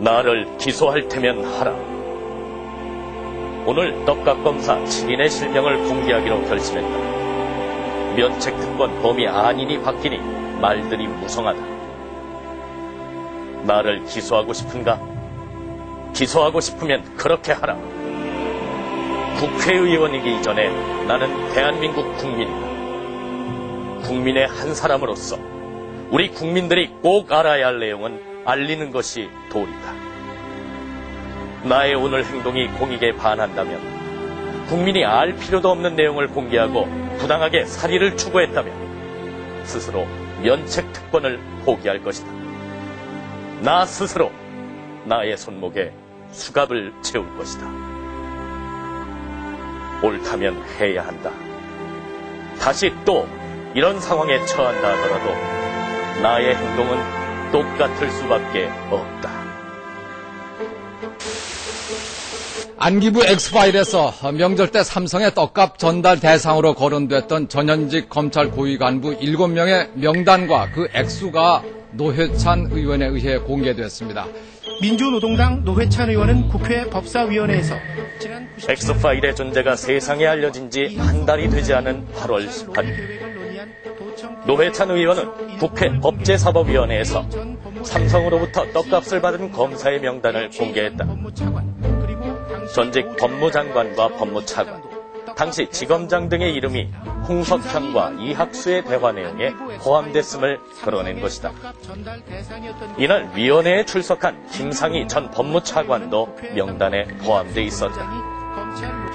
나를 기소할 테면 하라. 오늘 떡값검사 7인의 실명을 공개하기로 결심했다. 면책특권 범위 안인이 바뀌니 말들이 무성하다. 나를 기소하고 싶은가? 기소하고 싶으면 그렇게 하라. 국회의원이기 이전에 나는 대한민국 국민이다. 국민의 한 사람으로서 우리 국민들이 꼭 알아야 할 내용은 알리는 것이 도리다. 나의 오늘 행동이 공익에 반한다면, 국민이 알 필요도 없는 내용을 공개하고 부당하게 사리를 추구했다면 스스로 면책특권을 포기할 것이다. 나 스스로 나의 손목에 수갑을 채울 것이다. 옳다면 해야 한다. 다시 또 이런 상황에 처한다 하더라도 나의 행동은 똑같을 수밖에 없다. 안기부 X파일에서 명절 때 삼성의 떡값 전달 대상으로 거론됐던 전현직 검찰 고위 간부 7명의 명단과 그 액수가 노회찬 의원에 의해 공개됐습니다. 민주노동당 노회찬 의원은 국회 법사위원회에서 지난 X파일의 존재가 세상에 알려진 지 한 달이 되지 않은 8월 18일 노회찬 의원은 국회 법제사법위원회에서 삼성으로부터 떡값을 받은 검사의 명단을 공개했다. 전직 법무장관과 법무차관, 당시 지검장 등의 이름이 홍석현과 이학수의 대화 내용에 포함됐음을 드러낸 것이다. 이날 위원회에 출석한 김상희 전 법무차관도 명단에 포함돼 있었다.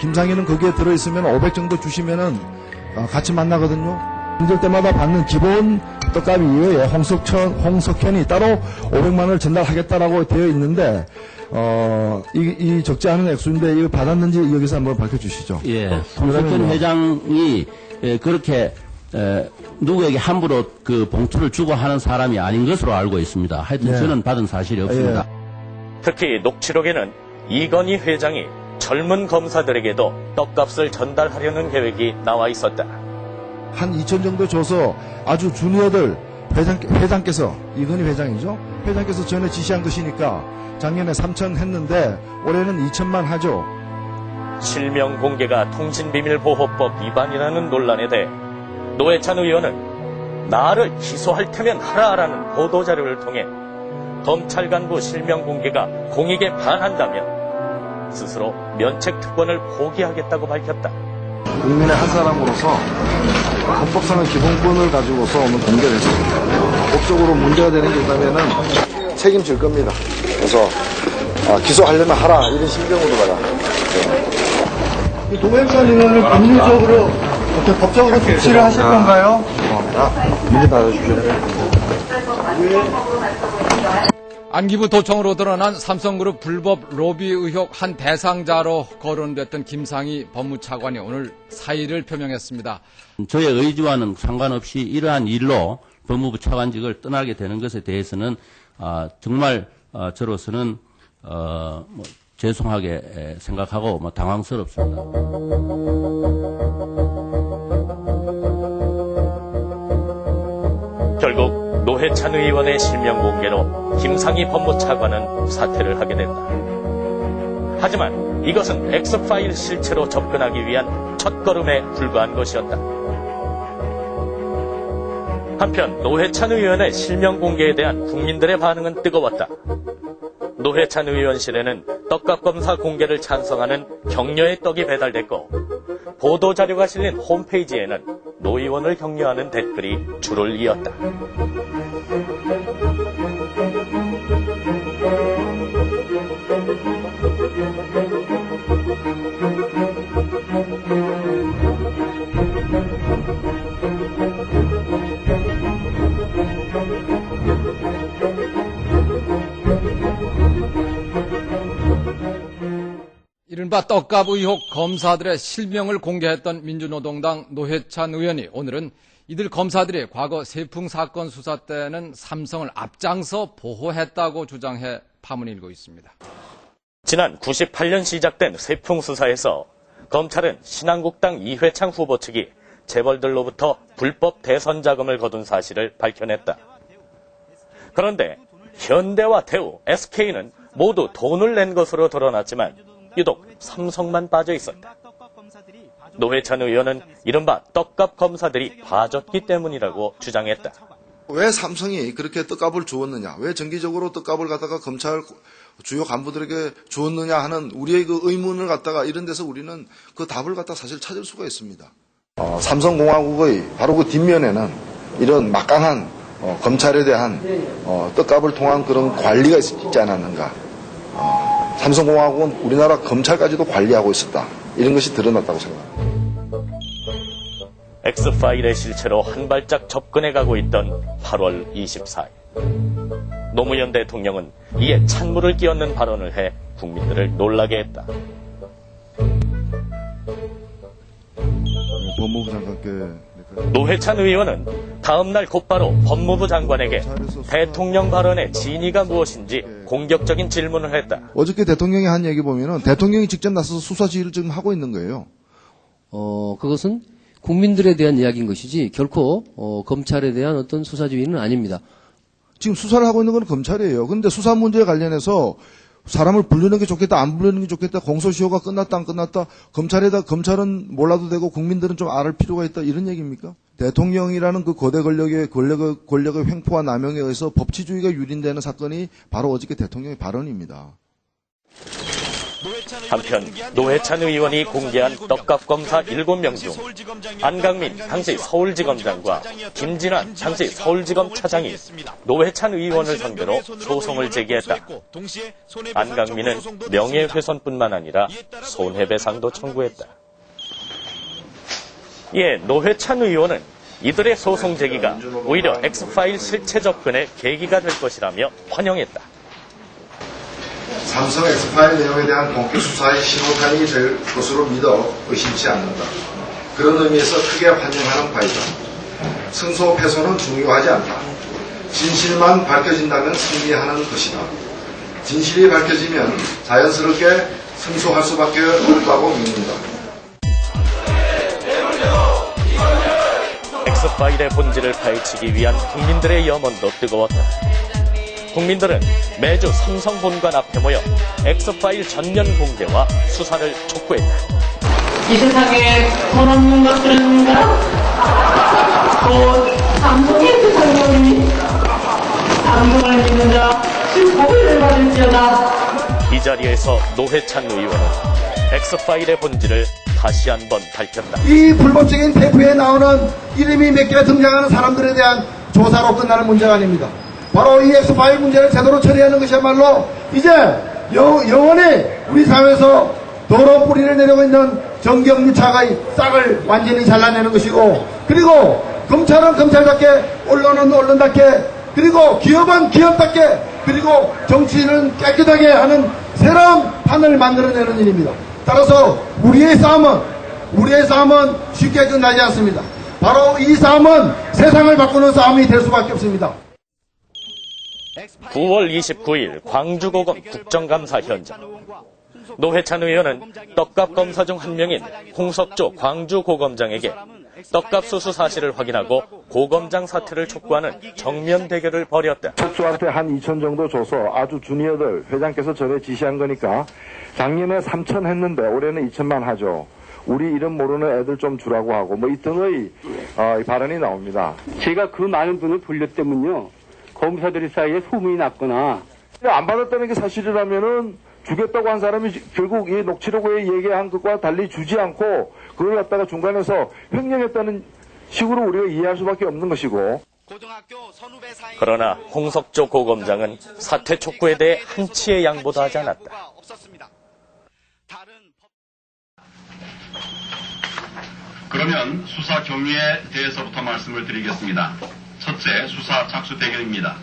김상희는 거기에 들어있으면 500 정도 주시면은 같이 만나거든요. 힘들 때마다 받는 기본 떡값 이외에 홍석현이 따로 500만 원을 전달하겠다라고 되어 있는데 이 적지 않은 액수인데 이거 받았는지 여기서 한번 밝혀주시죠. 예, 홍석현 회장이 그렇게 누구에게 함부로 그 봉투를 주고 하는 사람이 아닌 것으로 알고 있습니다. 하여튼 네. 저는 받은 사실이 없습니다. 예. 특히 녹취록에는 이건희 회장이 젊은 검사들에게도 떡값을 전달하려는 계획이 나와 있었다. 한 2천 정도 줘서 아주 주니어들 회장께서 이건희 회장이죠. 회장께서 전에 지시한 것이니까 작년에 3천 했는데 올해는 2천만 하죠. 실명 공개가 통신비밀보호법 위반이라는 논란에 대해 노회찬 의원은 나를 기소할 테면 하라라는 보도자료를 통해 검찰 간부 실명 공개가 공익에 반한다면 스스로 면책특권을 포기하겠다고 밝혔다. 국민의 한 사람으로서 헌법상의 기본권을 가지고서 오늘 공개를 했습니다. 법적으로 문제가 되는 게 있다면 책임질 겁니다. 그래서 기소하려면 하라 이런 심정으로다가. 노회찬 의원을 법률적으로 어떻게 법적으로 조치를 하실 건가요? 문제 받아주십시오. 안기부 도청으로 드러난 삼성그룹 불법 로비 의혹 한 대상자로 거론됐던 김상희 법무차관이 오늘 사의를 표명했습니다. 저의 의지와는 상관없이 이러한 일로 법무부 차관직을 떠나게 되는 것에 대해서는 정말 저로서는 죄송하게 생각하고 당황스럽습니다. 결국 노회찬 의원의 실명 공개로 김상희 법무차관은 사퇴를 하게 된다. 하지만 이것은 X파일 실체로 접근하기 위한 첫걸음에 불과한 것이었다. 한편 노회찬 의원의 실명 공개에 대한 국민들의 반응은 뜨거웠다. 노회찬 의원실에는 떡값검사 공개를 찬성하는 격려의 떡이 배달됐고 보도자료가 실린 홈페이지에는 노 의원을 격려하는 댓글이 줄을 이었다. 이른바 떡값 의혹 검사들의 실명을 공개했던 민주노동당 노회찬 의원이 오늘은 이들 검사들이 과거 세풍 사건 수사 때는 삼성을 앞장서 보호했다고 주장해 파문이 일고 있습니다. 지난 98년 시작된 세풍 수사에서 검찰은 신한국당 이회창 후보 측이 재벌들로부터 불법 대선 자금을 거둔 사실을 밝혀냈다. 그런데 현대와 대우, SK는 모두 돈을 낸 것으로 드러났지만 유독 삼성만 빠져 있었다. 노회찬 의원은 이른바 떡값 검사들이 봐줬기 때문이라고 주장했다. 왜 삼성이 그렇게 떡값을 주었느냐, 왜 정기적으로 떡값을 갖다가 검찰 주요 간부들에게 주었느냐 하는 우리의 그 의문을 갖다가 이런 데서 우리는 그 답을 갖다 사실 찾을 수가 있습니다. 삼성공화국의 바로 그 뒷면에는 이런 막강한 검찰에 대한 떡값을 통한 그런 관리가 있지 않았는가. 삼성공화국은 우리나라 검찰까지도 관리하고 있었다. 이런 것이 드러났다고 생각합니다. X파일의 실체로 한 발짝 접근해가고 있던 8월 24일. 노무현 대통령은 이에 찬물을 끼얹는 발언을 해 국민들을 놀라게 했다. 법무부 장관께 노회찬 의원은 다음날 곧바로 법무부 장관에게 대통령 발언의 진위가 무엇인지 공격적인 질문을 했다. 어저께 대통령이 한 얘기 보면은 대통령이 직접 나서서 수사 지휘를 지금 하고 있는 거예요. 그것은 국민들에 대한 이야기인 것이지 결코 검찰에 대한 어떤 수사 지휘는 아닙니다. 지금 수사를 하고 있는 건 검찰이에요. 그런데 수사 문제에 관련해서 사람을 부르는 게 좋겠다, 안 부르는 게 좋겠다, 공소시효가 끝났다, 안 끝났다, 검찰은 몰라도 되고 국민들은 좀 알 필요가 있다, 이런 얘기입니까? 대통령이라는 그 거대 권력의 횡포와 남용에 의해서 법치주의가 유린되는 사건이 바로 어저께 대통령의 발언입니다. 한편 노회찬 의원이 공개한 떡값 검사 7명 중 안강민 당시 서울지검장과 김진환 당시 서울지검 차장이 노회찬 의원을 상대로 소송을 제기했다. 안강민은 명예훼손뿐만 아니라 손해배상도 청구했다. 이에 노회찬 의원은 이들의 소송 제기가 오히려 X파일 실체 접근의 계기가 될 것이라며 환영했다. 삼성 X파일 내용에 대한 본격 수사의 신호탄이 될 것으로 믿어 의심치 않는다. 그런 의미에서 크게 환영하는 바이다. 승소 패소는 중요하지 않다. 진실만 밝혀진다면 승리하는 것이다. 진실이 밝혀지면 자연스럽게 승소할 수밖에 없다고 믿는다. X파일의 본질을 파헤치기 위한 국민들의 염원도 뜨거웠다. 국민들은 매주 삼성 본관 앞에 모여 X파일 전면 공개와 수사를 촉구했다. 이 세상에 돈 없는 것들은가? 곧 삼성의 세상이오니 삼성을 믿는 자 축복을 받을지어다. 이 자리에서 노회찬 의원은 X파일의 본질을 다시 한번 밝혔다. 이 불법적인 테이프에 나오는 이름이 몇 개가 등장하는 사람들에 대한 조사로 끝나는 문제가 아닙니다. 바로 이 X파일 문제를 제대로 처리하는 것이야말로 이제 영원히 우리 사회에서 더러운 뿌리를 내리고 있는 정경유착의 싹을 완전히 잘라내는 것이고, 그리고 검찰은 검찰답게, 언론은 언론답게, 그리고 기업은 기업답게, 그리고 정치인은 깨끗하게 하는 새로운 판을 만들어내는 일입니다. 따라서 우리의 싸움은 쉽게 끝나지 않습니다. 바로 이 싸움은 세상을 바꾸는 싸움이 될 수밖에 없습니다. 9월 29일 광주고검 국정감사 현장. 노회찬 의원은 떡값 검사 중 한 명인 홍석조 광주고검장에게 떡값 수수 사실을 확인하고 고검장 사퇴를 촉구하는 정면 대결을 벌였다. 석조한테 한 2천 정도 줘서 아주 주니어들 회장께서 전에 지시한 거니까 작년에 3천 했는데 올해는 2천만 하죠. 우리 이름 모르는 애들 좀 주라고 하고 뭐 이 등의 발언이 나옵니다. 제가 그 많은 돈을 돌렸다면요, 검사들 사이에 소문이 났거나 안 받았다는 게 사실이라면은 주겠다고 한 사람이 결국 이 녹취록에 얘기한 것과 달리 주지 않고 그걸 갖다가 중간에서 횡령했다는 식으로 우리가 이해할 수밖에 없는 것이고. 그러나 홍석조 고검장은 사퇴 촉구에 대해 한치의 양보도 하지 않았다. 그러면 수사 경위에 대해서부터 말씀을 드리겠습니다. 첫째, 수사 착수 대결입니다.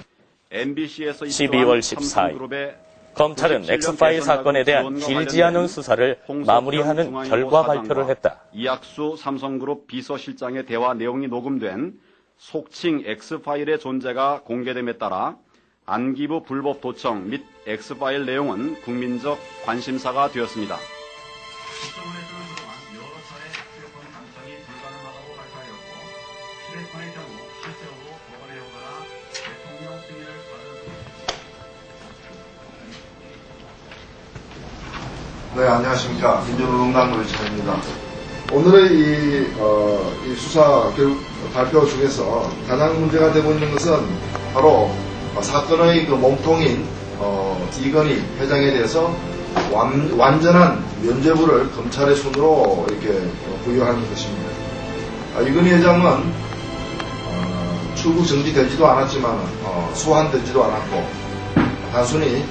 12월 14일 검찰은 X파일 사건에 대한 길지 않은 수사를 마무리하는 결과 발표를 했다. 이학수 삼성그룹 비서실장의 대화 내용이 녹음된 속칭 X파일의 존재가 공개됨에 따라 안기부 불법 도청 및 X파일 내용은 국민적 관심사가 되었습니다. 네, 안녕하십니까. 민주노동당 노회찬입니다. 오늘의 이 수사 발표 중에서 가장 문제가 되고 있는 것은 바로 사건의 그 몸통인 이건희 회장에 대해서 완전한 면죄부를 검찰의 손으로 이렇게 부여하는 것입니다. 이건희 회장은 출국 정지되지도 않았지만 소환되지도 않았고 단순히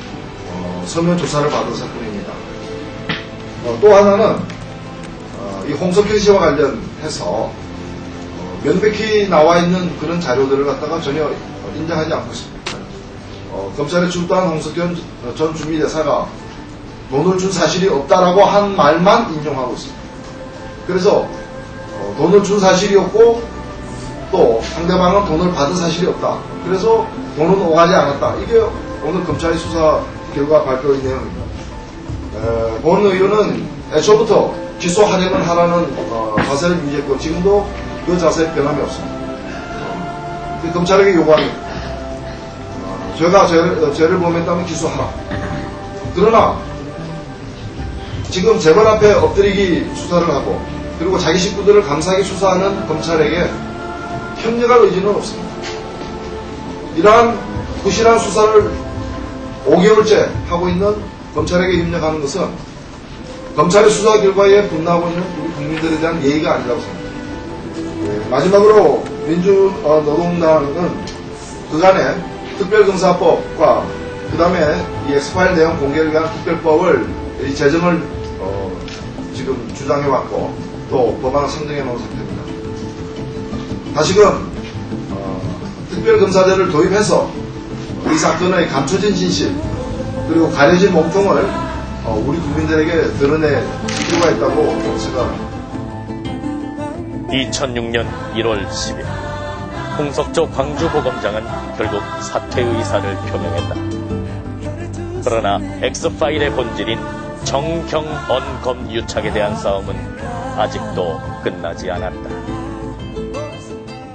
서면 조사를 받은 사건입니다. 또 하나는 이 홍석현 씨와 관련해서 명백히 나와 있는 그런 자료들을 갖다가 전혀 인정하지 않고 있습니다. 검찰에 출두한 홍석현 전 주미대사가 돈을 준 사실이 없다라고 한 말만 인용하고 있습니다. 그래서 돈을 준 사실이 없고 또 상대방은 돈을 받은 사실이 없다. 그래서 돈은 오가지 않았다. 이게 오늘 검찰의 수사 결과 발표의 내용입니다. 본 의원은 애초부터 기소하려면 하라는 자세를 유지했고 지금도 그 자세에 변함이 없습니다. 검찰에게 요구합니다. 제가 죄를 범했다면 기소하라. 그러나 지금 재벌 앞에 엎드리기 수사를 하고 그리고 자기 식구들을 감사하게 수사하는 검찰에게 협력할 의지는 없습니다. 이러한 부실한 수사를 5개월째 하고 있는 검찰에게 협력하는 것은 검찰의 수사 결과에 분노하고 있는 우리 국민들에 대한 예의가 아니라고 생각합니다. 마지막으로 민주노동당은 그간의 특별검사법과 그 다음에 이 엑스파일 내용 공개를 위한 특별법을 이 제정을 지금 주장해왔고 또 법안을 상정해 놓은 상태입니다. 다시금 특별검사제를 도입해서 이 사건의 감춰진 진실 그리고 가려진 몸통을 우리 국민들에게 드러낼 필요가 있다고 생각합니다. 2006년 1월 10일 홍석조 광주고검장은 결국 사퇴 의사를 표명했다. 그러나 엑스파일의 본질인 정경언 검유착에 대한 싸움은 아직도 끝나지 않았다.